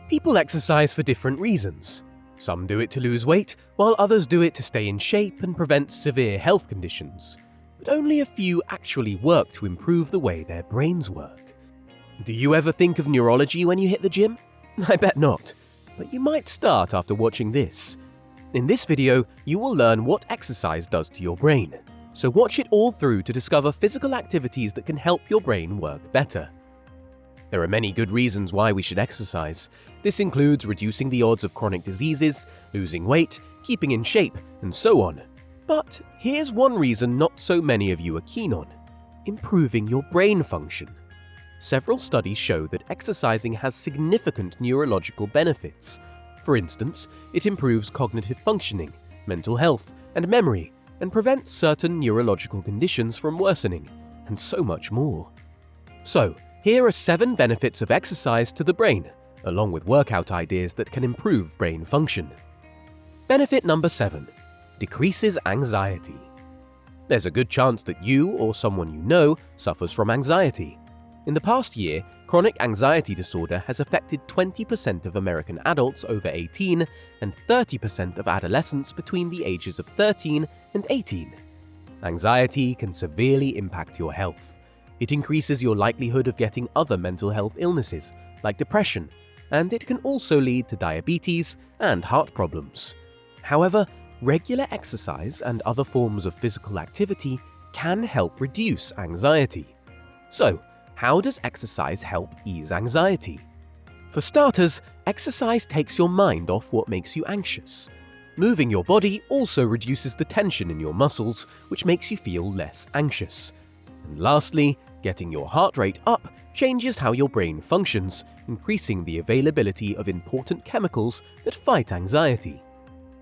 People exercise for different reasons. Some do it to lose weight, while others do it to stay in shape and prevent severe health conditions. But only a few actually work to improve the way their brains work. Do you ever think of neurology when you hit the gym? I bet not, but you might start after watching this. In this video, you will learn what exercise does to your brain, so watch it all through to discover physical activities that can help your brain work better. There are many good reasons why we should exercise. This includes reducing the odds of chronic diseases, losing weight, keeping in shape, and so on. But here's one reason not so many of you are keen on: improving your brain function. Several studies show that exercising has significant neurological benefits. For instance, it improves cognitive functioning, mental health, and memory, and prevents certain neurological conditions from worsening, and so much more. So, here are 7 benefits of exercise to the brain, along with workout ideas that can improve brain function. Benefit number 7. Decreases anxiety. There's a good chance that you or someone you know suffers from anxiety. In the past year, chronic anxiety disorder has affected 20% of American adults over 18 and 30% of adolescents between the ages of 13 and 18. Anxiety can severely impact your health. It increases your likelihood of getting other mental health illnesses, like depression, and it can also lead to diabetes and heart problems. However, regular exercise and other forms of physical activity can help reduce anxiety. So, how does exercise help ease anxiety? For starters, exercise takes your mind off what makes you anxious. Moving your body also reduces the tension in your muscles, which makes you feel less anxious. And lastly, getting your heart rate up changes how your brain functions, increasing the availability of important chemicals that fight anxiety.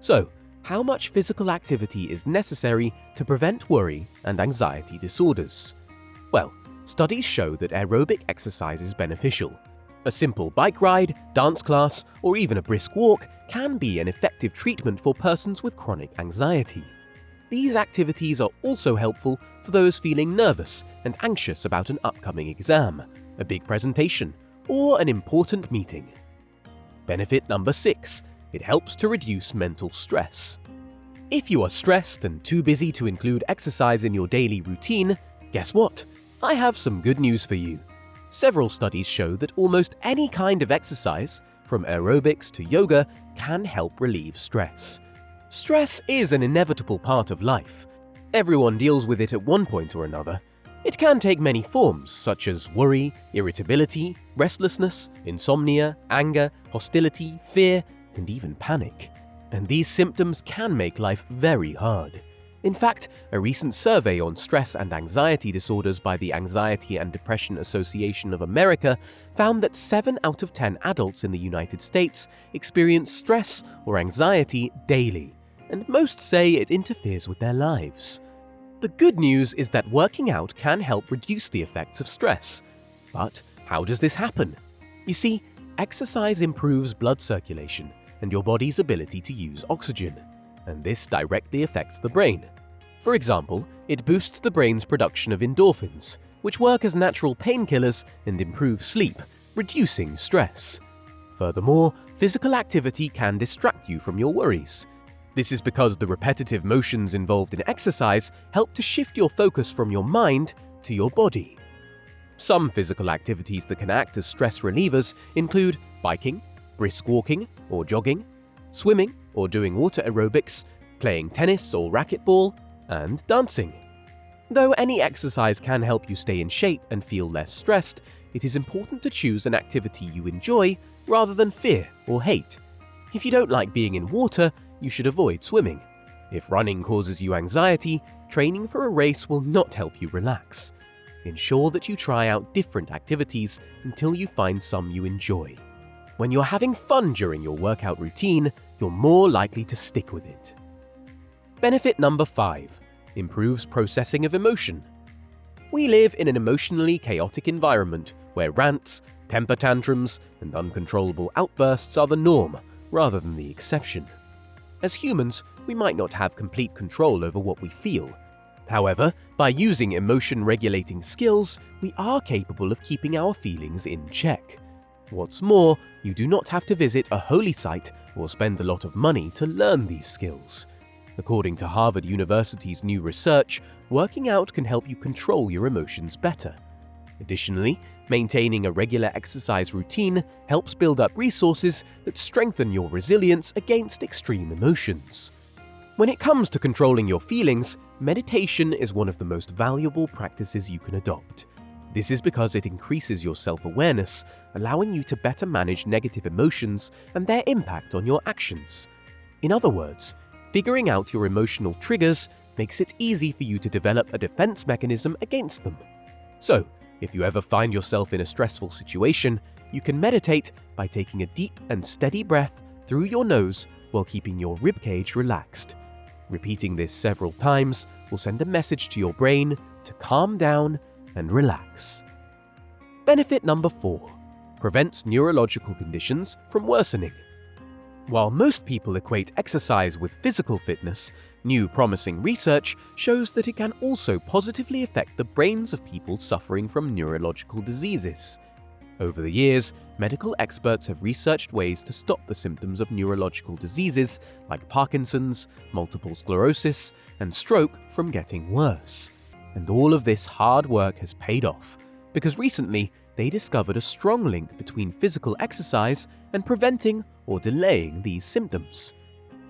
So, how much physical activity is necessary to prevent worry and anxiety disorders? Well, studies show that aerobic exercise is beneficial. A simple bike ride, dance class, or even a brisk walk can be an effective treatment for persons with chronic anxiety. These activities are also helpful for those feeling nervous and anxious about an upcoming exam, a big presentation, or an important meeting. Benefit number 6. It helps to reduce mental stress. If you are stressed and too busy to include exercise in your daily routine, guess what? I have some good news for you. Several studies show that almost any kind of exercise, from aerobics to yoga, can help relieve stress. Stress is an inevitable part of life. Everyone deals with it at one point or another. It can take many forms, such as worry, irritability, restlessness, insomnia, anger, hostility, fear, and even panic. And these symptoms can make life very hard. In fact, a recent survey on stress and anxiety disorders by the Anxiety and Depression Association of America found that 7 out of 10 adults in the United States experience stress or anxiety daily, and most say it interferes with their lives. The good news is that working out can help reduce the effects of stress. But how does this happen? You see, exercise improves blood circulation and your body's ability to use oxygen, and this directly affects the brain. For example, it boosts the brain's production of endorphins, which work as natural painkillers and improve sleep, reducing stress. Furthermore, physical activity can distract you from your worries. This is because the repetitive motions involved in exercise help to shift your focus from your mind to your body. Some physical activities that can act as stress relievers include biking, brisk walking or jogging, swimming or doing water aerobics, playing tennis or racquetball, and dancing. Though any exercise can help you stay in shape and feel less stressed, it is important to choose an activity you enjoy rather than fear or hate. If you don't like being in water, you should avoid swimming. If running causes you anxiety, training for a race will not help you relax. Ensure that you try out different activities until you find some you enjoy. When you're having fun during your workout routine, you're more likely to stick with it. Benefit number 5. Improves processing of emotion. We live in an emotionally chaotic environment where rants, temper tantrums, and uncontrollable outbursts are the norm rather than the exception. As humans, we might not have complete control over what we feel. However, by using emotion-regulating skills, we are capable of keeping our feelings in check. What's more, you do not have to visit a holy site or spend a lot of money to learn these skills. According to Harvard University's new research, working out can help you control your emotions better. Additionally, maintaining a regular exercise routine helps build up resources that strengthen your resilience against extreme emotions. When it comes to controlling your feelings, meditation is one of the most valuable practices you can adopt. This is because it increases your self-awareness, allowing you to better manage negative emotions and their impact on your actions. In other words, figuring out your emotional triggers makes it easy for you to develop a defense mechanism against them. So, if you ever find yourself in a stressful situation, you can meditate by taking a deep and steady breath through your nose while keeping your ribcage relaxed. Repeating this several times will send a message to your brain to calm down and relax. Benefit number 4. Prevents neurological conditions from worsening. While most people equate exercise with physical fitness, new promising research shows that it can also positively affect the brains of people suffering from neurological diseases. Over the years, medical experts have researched ways to stop the symptoms of neurological diseases like Parkinson's, multiple sclerosis, and stroke from getting worse. And all of this hard work has paid off, because recently they discovered a strong link between physical exercise and preventing or delaying these symptoms.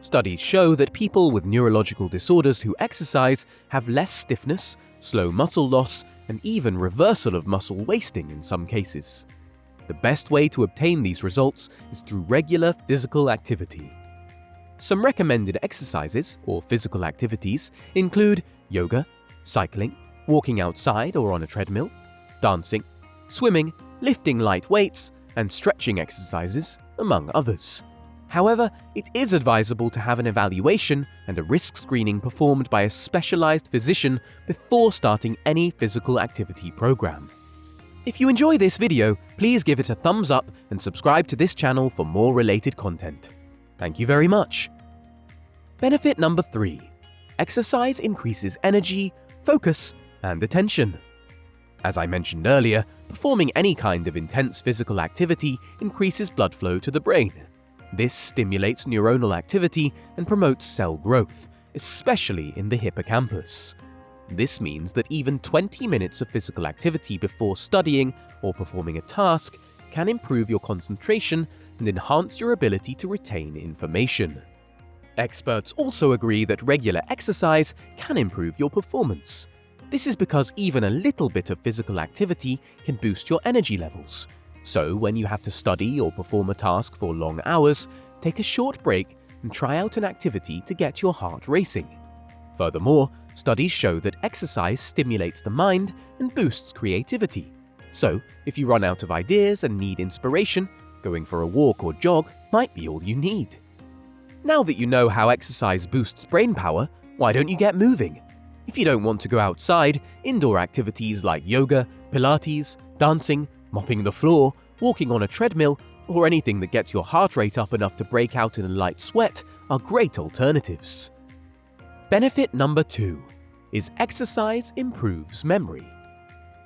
Studies show that people with neurological disorders who exercise have less stiffness, slow muscle loss, and even reversal of muscle wasting in some cases. The best way to obtain these results is through regular physical activity. Some recommended exercises or physical activities include yoga, cycling, walking outside or on a treadmill, dancing, swimming, lifting light weights, and stretching exercises, among others. However, it is advisable to have an evaluation and a risk screening performed by a specialized physician before starting any physical activity program. If you enjoy this video, please give it a thumbs up and subscribe to this channel for more related content. Thank you very much. Benefit number 3. Exercise increases energy, focus, and attention. As I mentioned earlier, performing any kind of intense physical activity increases blood flow to the brain. This stimulates neuronal activity and promotes cell growth, especially in the hippocampus. This means that even 20 minutes of physical activity before studying or performing a task can improve your concentration and enhance your ability to retain information. Experts also agree that regular exercise can improve your performance. This is because even a little bit of physical activity can boost your energy levels. So when you have to study or perform a task for long hours, take a short break and try out an activity to get your heart racing. Furthermore, studies show that exercise stimulates the mind and boosts creativity. So if you run out of ideas and need inspiration, going for a walk or jog might be all you need. Now that you know how exercise boosts brain power, why don't you get moving? If you don't want to go outside, indoor activities like yoga, Pilates, dancing, mopping the floor, walking on a treadmill, or anything that gets your heart rate up enough to break out in a light sweat are great alternatives. Benefit number 2 is exercise improves memory.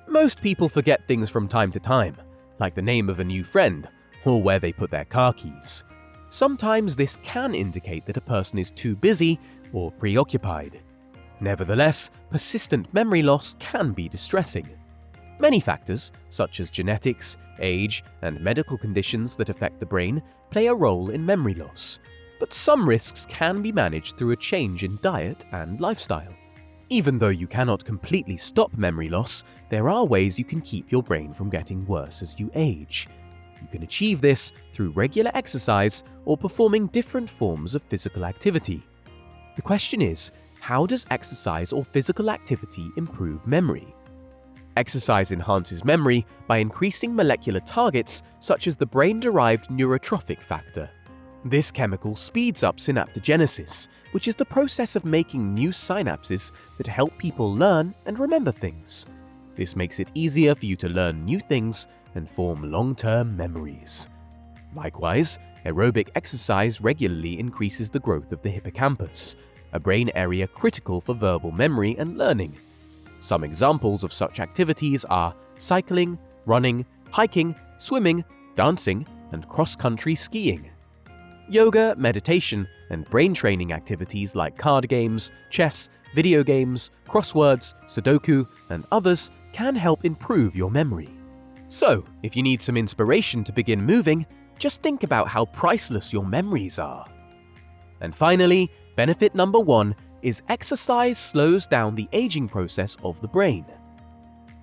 Most people forget things from time to time, like the name of a new friend or where they put their car keys. Sometimes this can indicate that a person is too busy or preoccupied. Nevertheless, persistent memory loss can be distressing. Many factors, such as genetics, age, and medical conditions that affect the brain, play a role in memory loss, but some risks can be managed through a change in diet and lifestyle. Even though you cannot completely stop memory loss, there are ways you can keep your brain from getting worse as you age. You can achieve this through regular exercise or performing different forms of physical activity. The question is, how does exercise or physical activity improve memory? Exercise enhances memory by increasing molecular targets such as the brain-derived neurotrophic factor. This chemical speeds up synaptogenesis, which is the process of making new synapses that help people learn and remember things. This makes it easier for you to learn new things and form long-term memories. Likewise, aerobic exercise regularly increases the growth of the hippocampus, a brain area critical for verbal memory and learning. Some examples of such activities are cycling, running, hiking, swimming, dancing, and cross-country skiing. Yoga, meditation, and brain training activities like card games, chess, video games, crosswords, Sudoku, and others can help improve your memory. So, if you need some inspiration to begin moving, just think about how priceless your memories are. And finally, benefit number 1 is exercise slows down the aging process of the brain.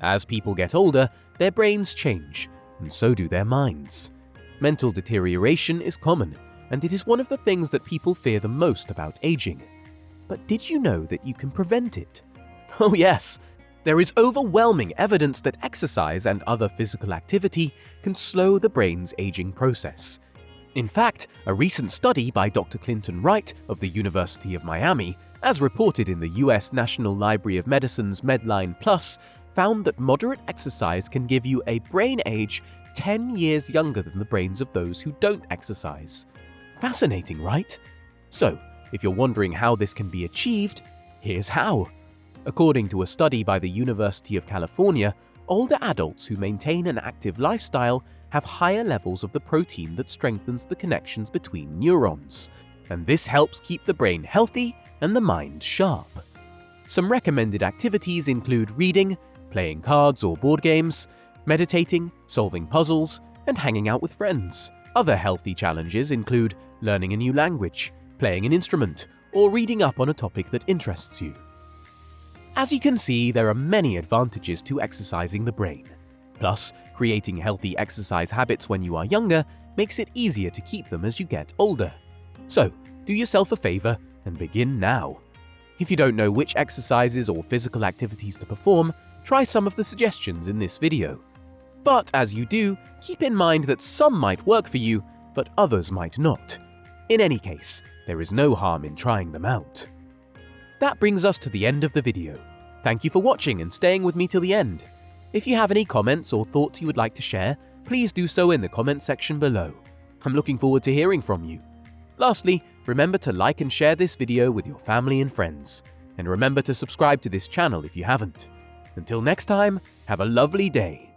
As people get older, their brains change, and so do their minds. Mental deterioration is common, and it is one of the things that people fear the most about aging. But did you know that you can prevent it? Oh yes! There is overwhelming evidence that exercise and other physical activity can slow the brain's aging process. In fact, a recent study by Dr. Clinton Wright of the University of Miami, as reported in the US National Library of Medicine's Medline Plus, found that moderate exercise can give you a brain age 10 years younger than the brains of those who don't exercise. Fascinating, right? So, if you're wondering how this can be achieved, here's how. According to a study by the University of California, older adults who maintain an active lifestyle have higher levels of the protein that strengthens the connections between neurons, and this helps keep the brain healthy and the mind sharp. Some recommended activities include reading, playing cards or board games, meditating, solving puzzles, and hanging out with friends. Other healthy challenges include learning a new language, playing an instrument, or reading up on a topic that interests you. As you can see, there are many advantages to exercising the brain. Plus, creating healthy exercise habits when you are younger makes it easier to keep them as you get older. So, do yourself a favor and begin now. If you don't know which exercises or physical activities to perform, try some of the suggestions in this video. But as you do, keep in mind that some might work for you, but others might not. In any case, there is no harm in trying them out. That brings us to the end of the video. Thank you for watching and staying with me till the end. If you have any comments or thoughts you would like to share, please do so in the comment section below. I'm looking forward to hearing from you. Lastly, remember to like and share this video with your family and friends. And remember to subscribe to this channel if you haven't. Until next time, have a lovely day.